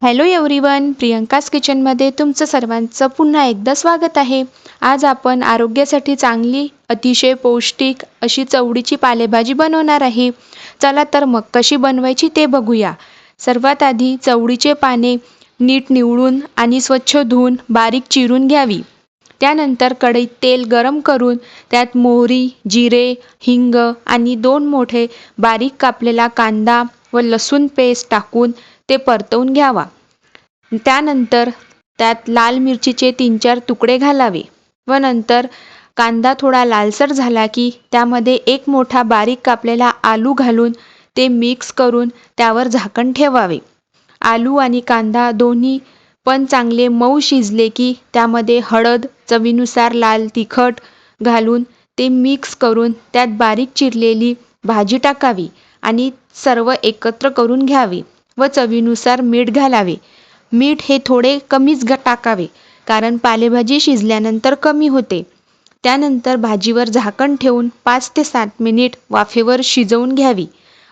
Hello everyone, Priyanka's किचनमध्ये तुमचं सर्वांचं पुन्हा एकदा स्वागत आहे। आज आपण आरोग्यासाठी चांगली, अतिशय पौष्टिक अशी चवळीची पालेभाजी बनवणार आहे। चला तर मग कशी बनवायची ते बघूया। सर्वात आधी चवळीचे पाने नीट निवडून आणि स्वच्छ धुवून बारीक चिरून घ्यावी। त्यानंतर कढईत तेल गरम करून त्यात मोहरी, जिरे, हिंग आणि 2 मोठे बारीक कापलेला कांदा व लसूण पेस्ट टाकून ते परतवून घ्यावा। त्यानंतर त्यात लाल मिरचीचे 3-4 तुकडे घालावे व नंतर कांदा थोडा लालसर झाला की त्यामध्ये एक मोठा बारीक कापलेला आलू घालून ते मिक्स करून त्यावर झाकण ठेवावे। आलू आणि कांदा दोन्ही पण चांगले मऊ शिजले की त्यामध्ये हळद, चवीनुसार लाल तिखट घालून ते मिक्स करून त्यात बारीक चिरलेली भाजी टाकावी आणि सर्व एकत्र करून घ्यावे व चवीनुसार मीठ घालावे। मीठ हे थोडे कमीच टाकावे कारण पालेभाजी शिजल्यानंतर कमी होते। त्यानंतर भाजीवर झाकण ठेवून 5 ते 7 मिनिट वाफेवर शिजवून घ्यावी।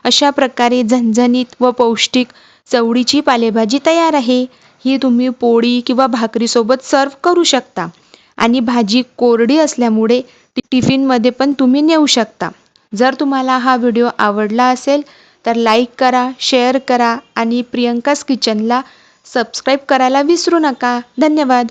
अशा प्रकारे झणझणीत व पौष्टिक चवळीची पालेभाजी तयार आहे। ही तुम्ही पोळी किंवा भाकरीसोबत सर्व करू शकता आणि भाजी कोरडी असल्यामुळे टिफिनमध्ये पण तुम्ही नेऊ शकता। जर तुम्हाला हा व्हिडिओ आवडला असेल तर लाईक करा, शेअर करा आणि प्रियंकाज किचनला सबस्क्राईब करायला विसरू नका। धन्यवाद।